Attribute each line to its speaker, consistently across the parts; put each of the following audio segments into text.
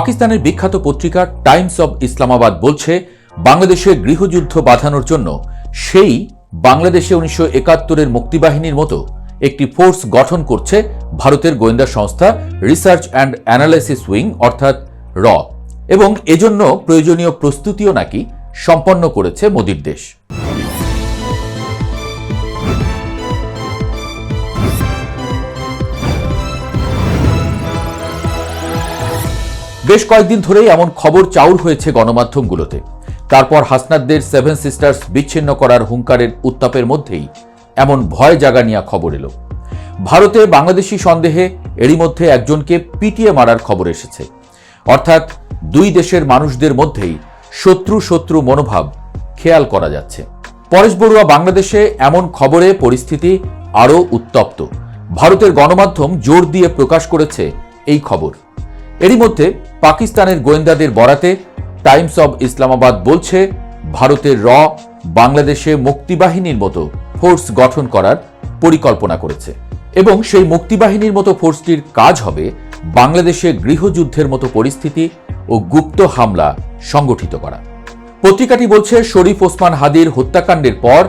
Speaker 1: পাকিস্তানের বিখ্যাত পত্রিকা টাইমস অব ইসলামাবাদ বলছে, বাংলাদেশে গৃহযুদ্ধ বাঁধানোর জন্য সেই বাংলাদেশে 1971-এর মুক্তিবাহিনীর মতো একটি ফোর্স গঠন করছে ভারতের গোয়েন্দা সংস্থা রিসার্চ অ্যান্ড অ্যানালাইসিস উইং অর্থাৎ র, এবং এজন্য প্রয়োজনীয় প্রস্তুতিও নাকি সম্পন্ন করেছে মোদির দেশ। বেশ কয়েকদিন ধরেই এমন খবর চাউর হয়েছে গণমাধ্যমগুলোতে। তারপর হাসনাতদের সেভেন সিস্টার্স বিচ্ছিন্ন করার হুঙ্কারের উত্তাপের মধ্যেই এমন ভয় জাগানিয়া খবর এলো। ভারতে বাংলাদেশি সন্দেহে এরই মধ্যে একজনকে পিটিয়ে মারার খবর এসেছে। অর্থাৎ দুই দেশের মানুষদের মধ্যেই শত্রু শত্রু মনোভাব খেয়াল করা যাচ্ছে। পরেশ বড়ুয়া বাংলাদেশে এমন খবরে পরিস্থিতি আরও উত্তপ্ত। ভারতের গণমাধ্যম জোর দিয়ে প্রকাশ করেছে এই খবর। এরই মধ্যে পাকিস্তানের গোয়েন্দাদের বরাতে টাইমস অব ইসলামাবাদ বলছে, ভারতের র বাংলাদেশে মুক্তিবাহিনীর মতো ফোর্স গঠন করার পরিকল্পনা করেছে এবং সেই মুক্তিবাহিনীর মতো ফোর্সটির কাজ হবে বাংলাদেশে গৃহযুদ্ধের মতো পরিস্থিতি ও গুপ্ত হামলা সংগঠিত করা। পত্রিকাটি বলছে, শরীফ ওসমান হাদির হত্যাকাণ্ডের পর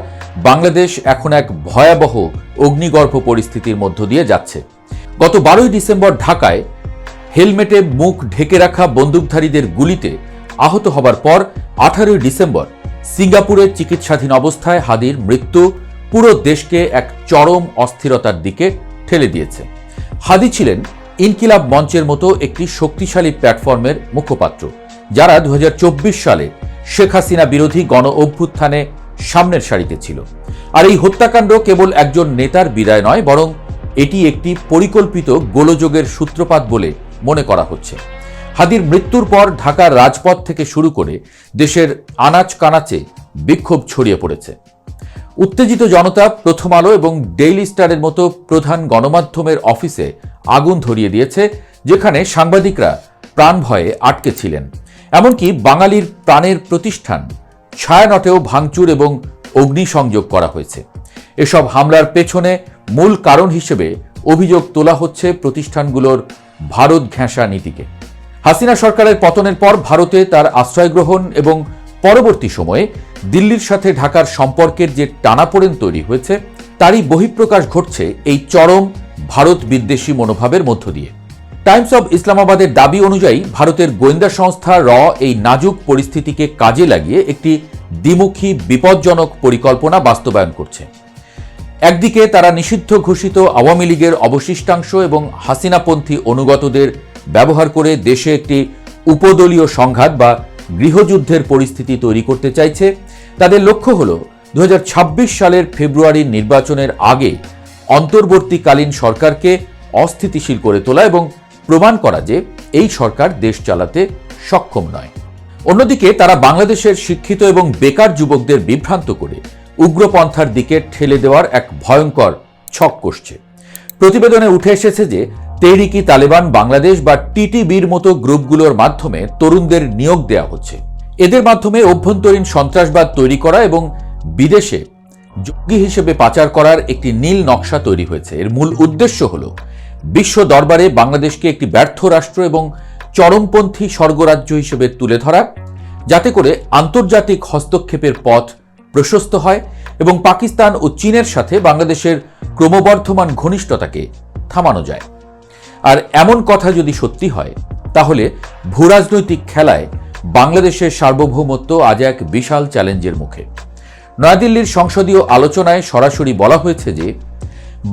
Speaker 1: বাংলাদেশ এখন এক ভয়াবহ অগ্নিগর্ভ পরিস্থিতির মধ্য দিয়ে যাচ্ছে। গত 12ই ডিসেম্বর ঢাকায় হেলমেটে মুখ ঢেকে রাখা বন্দুকধারীদের গুলিতে আহত হবার পর 18ই ডিসেম্বর সিঙ্গাপুরে চিকিৎসাধীন অবস্থায় হাদির মৃত্যু পুরো দেশকে এক চরম অস্থিরতার দিকে ঠেলে দিয়েছে। হাদি ছিলেন ইনকিলাব মঞ্চের মতো একটি শক্তিশালী প্ল্যাটফর্মের মুখপাত্র, যারা 2024 সালে শেখ হাসিনা বিরোধী গণ অভ্যুত্থানে সামনের সারিতে ছিল। আর এই হত্যাকাণ্ড কেবল একজন নেতার বিদায় নয়, বরং এটি একটি পরিকল্পিত গোলযোগের সূত্রপাত বলে মনে করা হচ্ছে। হাদির মৃত্যুর পর ঢাকার রাজপথ থেকে শুরু করে দেশের আনাচ কানাচে বিক্ষোভ ছড়িয়ে পড়েছে। উত্তেজিত জনতা প্রথম আলো এবং ডেইলি স্টারের মতো প্রধান গণমাধ্যমের অফিসে আগুন ধরিয়ে দিয়েছে, যেখানে সাংবাদিকরা প্রাণ ভয়ে আটকে ছিলেন। এমনকি বাঙালির প্রাণের প্রতিষ্ঠান ছায়ানটেও ভাঙচুর এবং অগ্নিসংযোগ করা হয়েছে। এসব হামলার পেছনে মূল কারণ হিসেবে অভিযোগ তোলা হচ্ছে প্রতিষ্ঠানগুলোর ভারত ঘেঁষা নীতিকে। হাসিনা সরকারের পতনের পর ভারতে তার আশ্রয় গ্রহণ এবং পরবর্তী সময়ে দিল্লির সাথে ঢাকার সম্পর্কের যে টানাপোড়েন তৈরি হয়েছে, তারই বহিঃপ্রকাশ ঘটছে এই চরম ভারত বিদ্বেষী মনোভাবের মধ্য দিয়ে। টাইমস অব ইসলামাবাদের দাবি অনুযায়ী ভারতের গোয়েন্দা সংস্থা র এই নাজুক পরিস্থিতিকে কাজে লাগিয়ে একটি দ্বিমুখী বিপজ্জনক পরিকল্পনা বাস্তবায়ন করছে। একদিকে তারা নিষিদ্ধ ঘোষিত আওয়ামী লীগের অবশিষ্টাংশ এবং হাসিনাপন্থী অনুগতদের ব্যবহার করে দেশে একটি উপদলীয় সংঘাত বা গৃহযুদ্ধের পরিস্থিতি তৈরি করতে চাইছে। তাদের লক্ষ্য হল 2026 সালের ফেব্রুয়ারির নির্বাচনের আগে অন্তর্বর্তীকালীন সরকারকে অস্থিতিশীল করে তোলা এবং প্রমাণ করা যে এই সরকার দেশ চালাতে সক্ষম নয়। অন্যদিকে তারা বাংলাদেশের শিক্ষিত এবং বেকার যুবকদের বিভ্রান্ত করে উগ্রপন্থার দিকে ঠেলে দেওয়ার এক ভয়ঙ্কর ছক কষছে। প্রতিবেদনে উঠে এসেছে যে তেহরিকি তালেবান বাংলাদেশ বা টিটিবির মতো গ্রুপগুলোর মাধ্যমে তরুণদের নিয়োগ দেওয়া হচ্ছে। এদের মাধ্যমে অভ্যন্তরীণ সন্ত্রাসবাদ তৈরি করা এবং বিদেশে জঙ্গি হিসেবে পাচার করার একটি নীল নকশা তৈরি হয়েছে। এর মূল উদ্দেশ্য হল বিশ্ব দরবারে বাংলাদেশকে একটি ব্যর্থ রাষ্ট্র এবং চরমপন্থী স্বর্গরাজ্য হিসেবে তুলে ধরা, যাতে করে আন্তর্জাতিক হস্তক্ষেপের পথ প্রশস্ত হয় এবং পাকিস্তান ও চীনের সাথে বাংলাদেশের ক্রমবর্ধমান ঘনিষ্ঠতাকে থামানো যায়। আর এমন কথা যদি সত্যি হয়, তাহলে ভূরাজনৈতিক খেলায় বাংলাদেশের সার্বভৌমত্ব আজ এক বিশাল চ্যালেঞ্জের মুখে। নয়াদিল্লির সংসদীয় আলোচনায় সরাসরি বলা হয়েছে যে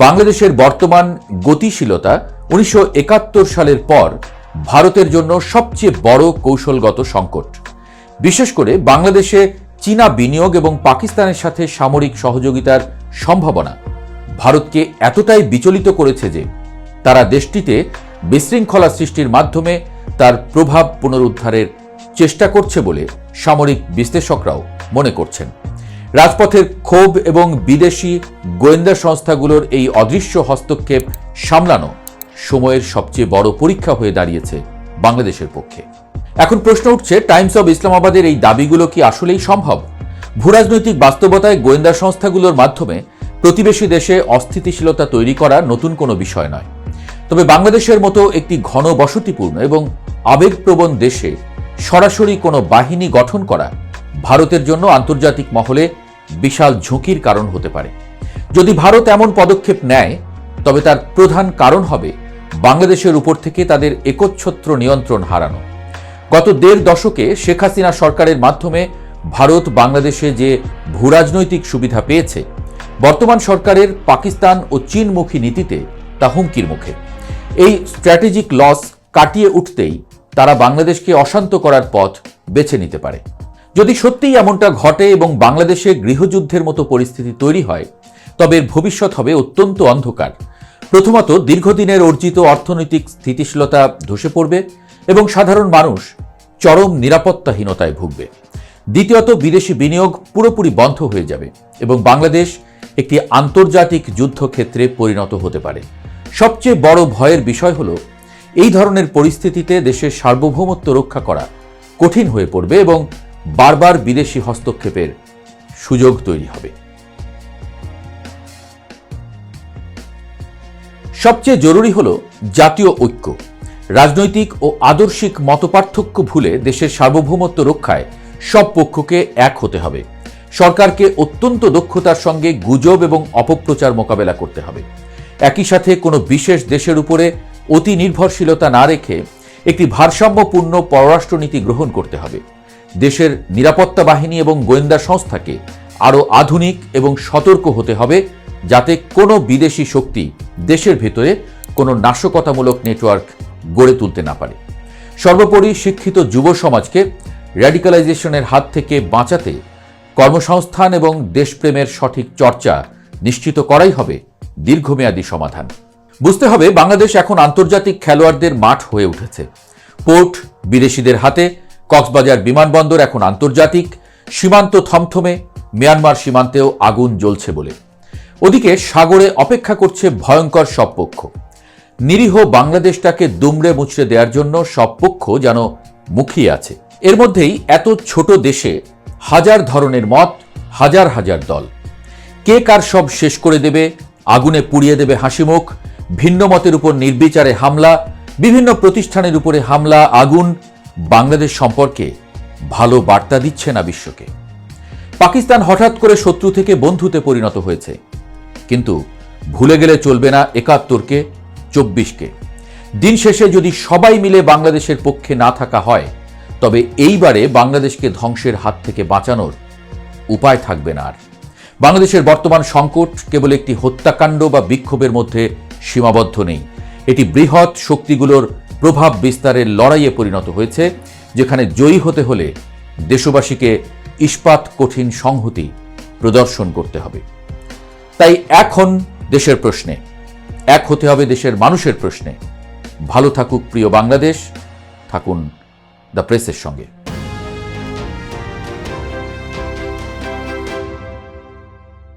Speaker 1: বাংলাদেশের বর্তমান গতিশীলতা 1971 সালের পর ভারতের জন্য সবচেয়ে বড় কৌশলগত সংকট। বিশেষ করে বাংলাদেশে চীনা বিনিয়োগ এবং পাকিস্তানের সাথে সামরিক সহযোগিতার সম্ভাবনা ভারতকে এতটাই বিচলিত করেছে যে তারা দেশটিতে বিশৃঙ্খলা সৃষ্টির মাধ্যমে তার প্রভাব পুনরুদ্ধারের চেষ্টা করছে বলে সামরিক বিশ্লেষকরাও মনে করছেন। রাজপথের ক্ষোভ এবং বিদেশি গোয়েন্দা সংস্থাগুলোর এই অদৃশ্য হস্তক্ষেপ সামলানো সময়ের সবচেয়ে বড় পরীক্ষা হয়ে দাঁড়িয়েছে বাংলাদেশের পক্ষে। এখন প্রশ্ন উঠছে, টাইমস অব ইসলামাবাদের এই দাবিগুলো কি আসলেই সম্ভব? ভূরাজনৈতিক বাস্তবতায় গোয়েন্দা সংস্থাগুলোর মাধ্যমে প্রতিবেশী দেশে অস্থিতিশীলতা তৈরি করা নতুন কোনো বিষয় নয়। তবে বাংলাদেশের মতো একটি ঘনবসতিপূর্ণ এবং আবেগপ্রবণ দেশে সরাসরি কোনো বাহিনী গঠন করা ভারতের জন্য আন্তর্জাতিক মহলে বিশাল ঝুঁকির কারণ হতে পারে। যদি ভারত এমন পদক্ষেপ নেয় তবে তার প্রধান কারণ হবে বাংলাদেশের উপর থেকে তাদের একচ্ছত্র নিয়ন্ত্রণ হারানো। গত ১.৫ দশকে শেখ হাসিনা সরকারের মাধ্যমে ভারত বাংলাদেশে যে ভূরাজনৈতিক সুবিধা পেয়েছে, বর্তমান সরকারের পাকিস্তান ও চীনমুখী নীতিতে তা হুমকির মুখে। এই স্ট্র্যাটেজিক লস কাটিয়ে উঠতেই তারা বাংলাদেশকে অশান্ত করার পথ বেছে নিতে পারে। যদি সত্যিই এমনটা ঘটে এবং বাংলাদেশে গৃহযুদ্ধের মতো পরিস্থিতি তৈরি হয়, তবে এর ভবিষ্যৎ হবে অত্যন্ত অন্ধকার। প্রথমত, দীর্ঘদিনের অর্জিত অর্থনৈতিক স্থিতিশীলতা ধসে পড়বে এবং সাধারণ মানুষ চরম নিরাপত্তাহীনতায় ভুগবে। দ্বিতীয়ত, বিদেশি বিনিয়োগ পুরোপুরি বন্ধ হয়ে যাবে এবং বাংলাদেশ একটি আন্তর্জাতিক যুদ্ধক্ষেত্রে পরিণত হতে পারে। সবচেয়ে বড় ভয়ের বিষয় হল, এই ধরনের পরিস্থিতিতে দেশের সার্বভৌমত্ব রক্ষা করা কঠিন হয়ে পড়বে এবং বারবার বিদেশি হস্তক্ষেপের সুযোগ তৈরি হবে। সবচেয়ে জরুরি হল জাতীয় ঐক্য। রাজনৈতিক ও আদর্শিক মতপার্থক্য ভুলে দেশের সার্বভৌমত্ব রক্ষায় সব পক্ষকে এক হতে হবে। সরকারকে অত্যন্ত দক্ষতার সঙ্গে গুজব এবং অপপ্রচার মোকাবেলা করতে হবে। একই সাথে কোনো বিশেষ দেশের উপরে অতি নির্ভরশীলতা না রেখে একটি ভারসাম্যপূর্ণ পররাষ্ট্রনীতি গ্রহণ করতে হবে। দেশের নিরাপত্তা বাহিনী এবং গোয়েন্দা সংস্থাকে আরও আধুনিক এবং সতর্ক হতে হবে, যাতে কোনো বিদেশি শক্তি দেশের ভেতরে কোনো নাশকতামূলক নেটওয়ার্ক গড়ে তুলতে না পারে। সর্বোপরি শিক্ষিত যুব সমাজকে র্যাডিক্যালাইজেশনের হাত থেকে বাঁচাতে কর্মসংস্থান এবং দেশপ্রেমের সঠিক চর্চা নিশ্চিত করাই হবে দীর্ঘমেয়াদী সমাধান। বুঝতে হবে, বাংলাদেশ এখন আন্তর্জাতিক খেলোয়াড়দের মাঠ হয়ে উঠেছে। পোর্ট বিদেশিদের হাতে, কক্সবাজার বিমানবন্দর এখন আন্তর্জাতিক, সীমান্ত থমথমে, মিয়ানমার সীমান্তেও আগুন জ্বলছে বলে। ওদিকে সাগরে অপেক্ষা করছে ভয়ঙ্কর সব পক্ষ। নিরীহ বাংলাদেশটাকে দুমড়ে মুচড়ে দেওয়ার জন্য সব পক্ষ যেন মুখিয়ে আছে। এর মধ্যেই এত ছোট দেশে হাজার ধরনের মত, হাজার হাজার দল। কে কার সব শেষ করে দেবে, আগুনে পুড়িয়ে দেবে হাসিমুখ, ভিন্ন মতের উপর নির্বিচারে হামলা, বিভিন্ন প্রতিষ্ঠানের উপরে হামলা, আগুন বাংলাদেশ সম্পর্কে ভালো বার্তা দিচ্ছে না বিশ্বকে। পাকিস্তান হঠাৎ করে শত্রু থেকে বন্ধুতে পরিণত হয়েছে, কিন্তু ভুলে গেলে চলবে না ৭১কে, ২৪কে। দিন শেষে যদি সবাই মিলে বাংলাদেশের পক্ষে না থাকা হয়, তবে এইবারে বাংলাদেশকে ধ্বংসের হাত থেকে বাঁচানোর উপায় থাকবে না আর। বাংলাদেশের বর্তমান সংকট কেবল একটি হত্যাকাণ্ড বা বিক্ষোভের মধ্যে সীমাবদ্ধ নেই। এটি বৃহৎ শক্তিগুলোর প্রভাব বিস্তারের লড়াইয়ে পরিণত হয়েছে, যেখানে জয়ী হতে হলে দেশবাসীকে ইস্পাত কঠিন সংহতি প্রদর্শন করতে হবে। তাই এখন দেশের প্রশ্নে এক হতে হবে, দেশের মানুষের প্রশ্নে। ভালো থাকুক প্রিয় বাংলাদেশ, থাকুন দ্য প্রেসের সঙ্গে।